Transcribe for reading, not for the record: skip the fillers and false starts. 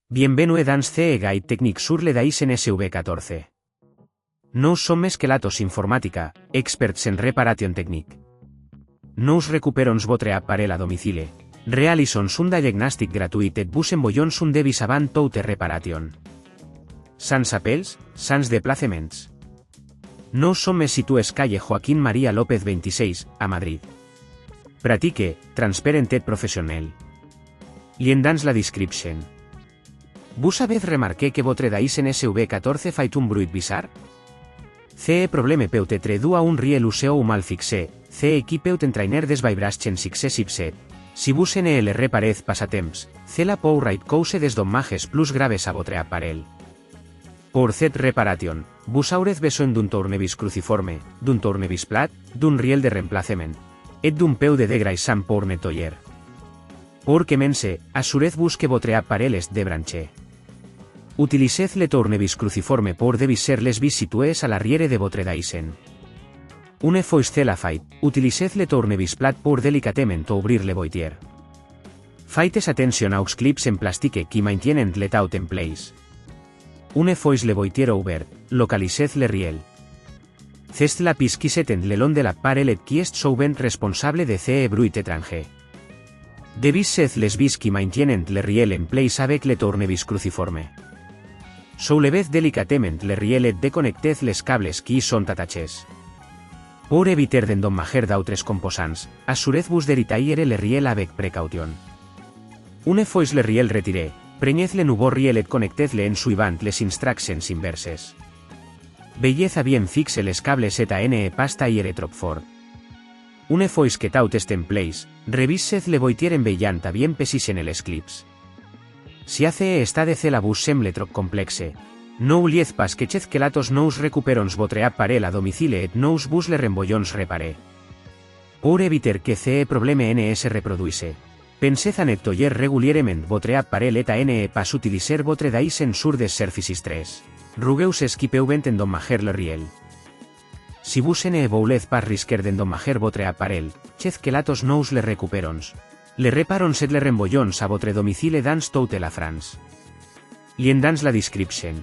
Bienvenue dans ce guide technique sur le Dyson SV14. Nous sommes Kelatos Informática, experts en réparation technique. Nous récupérons votre appareil à domicile. Realisons un diagnostic gratuit et vous envoyons un devis avant toute réparation. Sans appels, sans déplacements. Nous sommes situés calle Joaquín María López 26, a Madrid. Pratique, transparent et professionnel. Lien dans la description. Vous avez remarqué que votre Dyson SV14 fait un bruit bizarre? Ce problème peut être dû à un riel usé ou mal fixé, ce qui peut entraîner des vibrations successives. Si vous ne le réparez pas à temps, cela pourrait causer des dommages plus graves à votre appareil. Pour cette réparation, vous aurez besoin d'un tournevis cruciforme, d'un tournevis plat, d'un riel de remplacement, et d'un peu de dégraissant pour nettoyer. Pour commencer, assurez-vous que votre appareil est débranché. Utilisez le tournevis cruciforme pour dévisser les vis situées à l'arrière de votre Dyson. Une fois cela fait, utilisez le tournevis plat pour délicatement ouvrir le boîtier. Faites attention aux clips en plastique qui maintiennent le tout en place. Une fois le boîtier ouvert, localisez le riel. C'est la piste qui s'étend le long de l'appareil et qui est souvent responsable de ce bruit étrange. Dévissez les vis qui maintiennent le riel en place avec le tournevis cruciforme. Soulevez délicatement le riel et déconnectez les câbles qui y sont attachés. Pour éviter d'endommager d'autres composants, assurez-vous de retirer le riel avec précaution. Une fois le riel retiré, prenez le nouveau riel et connectez-le en suivant les instructions inverses. Veuillez bien fixer les câbles et pas tailler trop fort. Une fois que tout est en place, revisez le boîtier en veillant a bien precision les clips. Si ce está de cela vous semble trop complexe, n'oubliez pas que chez Kelatos nous récupérons votre appareil à domicile et nous vous le renvoyons réparé. Pour éviter que ce problème ne se reproduise, pensez à nettoyer régulièrement votre appareil et ne pas utiliser votre Dyson sur des surfaces tres rugueuses qui peuvent endommager le riel. Si vous ne voulez pas risquer d'endommager votre appareil, chez Kelatos nous le récupérons. Le réparons et le renvoyons a votre domicile dans toute la France. Lien dans la description.